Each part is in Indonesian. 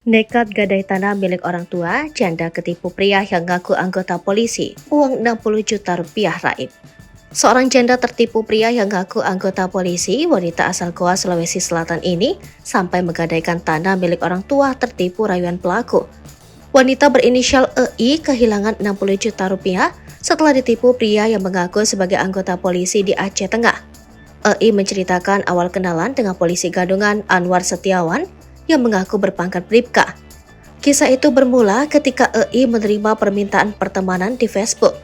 Nekat gadai tanah milik orang tua, janda ketipu pria yang ngaku anggota polisi, uang 60 juta rupiah raib. Seorang janda tertipu pria yang ngaku anggota polisi, wanita asal Goa, Sulawesi Selatan ini, sampai menggadaikan tanah milik orang tua tertipu rayuan pelaku. Wanita berinisial EI kehilangan 60 juta rupiah setelah ditipu pria yang mengaku sebagai anggota polisi di Aceh Tengah. EI menceritakan awal kenalan dengan polisi gadungan Anwar Setiawan yang mengaku berpangkat Bribka. Kisah itu bermula ketika EI menerima permintaan pertemanan di Facebook.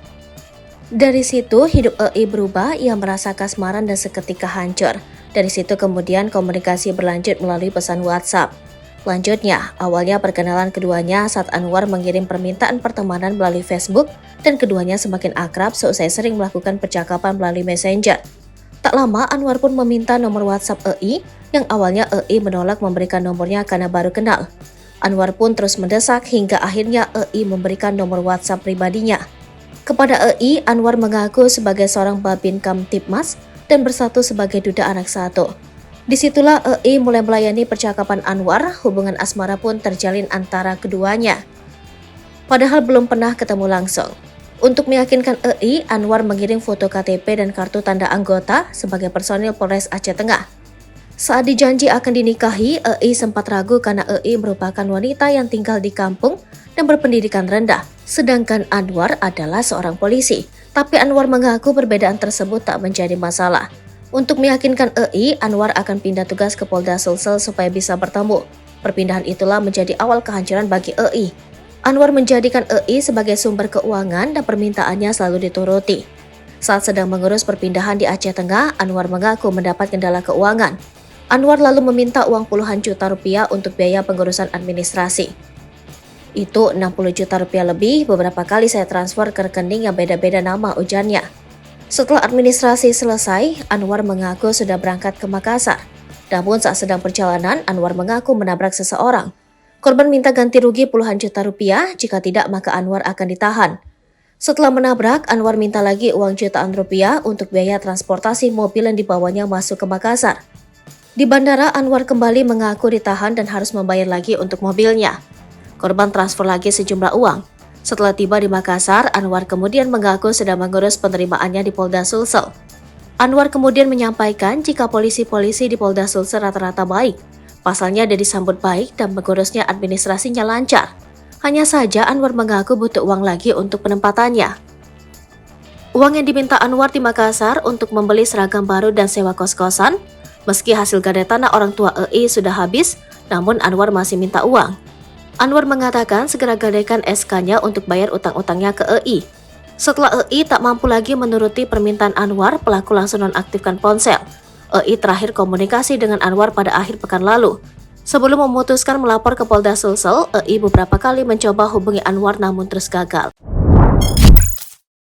Dari situ hidup EI berubah, ia merasa kasmaran dan seketika hancur. Dari situ kemudian komunikasi berlanjut melalui pesan WhatsApp. Lanjutnya, awalnya perkenalan keduanya saat Anwar mengirim permintaan pertemanan melalui Facebook dan keduanya semakin akrab seusai sering melakukan percakapan melalui Messenger. Tak lama, Anwar pun meminta nomor WhatsApp EI yang awalnya EI menolak memberikan nomornya karena baru kenal. Anwar pun terus mendesak hingga akhirnya EI memberikan nomor WhatsApp pribadinya. Kepada EI, Anwar mengaku sebagai seorang Babin Kamtibmas dan bersatu sebagai duda anak satu. Disitulah EI mulai melayani percakapan Anwar, hubungan asmara pun terjalin antara keduanya. Padahal belum pernah ketemu langsung. Untuk meyakinkan EI, Anwar mengirim foto KTP dan kartu tanda anggota sebagai personil Polres Aceh Tengah. Saat dijanji akan dinikahi, EI sempat ragu karena EI merupakan wanita yang tinggal di kampung dan berpendidikan rendah, sedangkan Anwar adalah seorang polisi. Tapi Anwar mengaku perbedaan tersebut tak menjadi masalah. Untuk meyakinkan EI, Anwar akan pindah tugas ke Polda Sulsel supaya bisa bertemu. Perpindahan itulah menjadi awal kehancuran bagi EI. Anwar menjadikan EI sebagai sumber keuangan dan permintaannya selalu dituruti. Saat sedang mengurus perpindahan di Aceh Tengah, Anwar mengaku mendapat kendala keuangan. Anwar lalu meminta uang puluhan juta rupiah untuk biaya pengurusan administrasi. Itu 60 juta rupiah lebih, beberapa kali saya transfer ke rekening yang beda-beda nama, ujarnya. Setelah administrasi selesai, Anwar mengaku sudah berangkat ke Makassar. Namun saat sedang perjalanan, Anwar mengaku menabrak seseorang. Korban minta ganti rugi puluhan juta rupiah, jika tidak maka Anwar akan ditahan. Setelah menabrak, Anwar minta lagi uang jutaan rupiah untuk biaya transportasi mobil yang dibawanya masuk ke Makassar. Di bandara, Anwar kembali mengaku ditahan dan harus membayar lagi untuk mobilnya. Korban transfer lagi sejumlah uang. Setelah tiba di Makassar, Anwar kemudian mengaku sedang mengurus penerimaannya di Polda Sulsel. Anwar kemudian menyampaikan jika polisi-polisi di Polda Sulsel rata-rata baik. Pasalnya dia disambut baik dan mengurusnya administrasinya lancar. Hanya saja Anwar mengaku butuh uang lagi untuk penempatannya. Uang yang diminta Anwar di Makassar untuk membeli seragam baru dan sewa kos-kosan. Meski hasil gadai tanah orang tua EI sudah habis, namun Anwar masih minta uang. Anwar mengatakan segera gadaikan SK-nya untuk bayar utang-utangnya ke EI. Setelah EI tak mampu lagi menuruti permintaan Anwar, pelaku langsung nonaktifkan ponsel. EI terakhir komunikasi dengan Anwar pada akhir pekan lalu. Sebelum memutuskan melapor ke Polda Sulsel, EI beberapa kali mencoba hubungi Anwar namun terus gagal.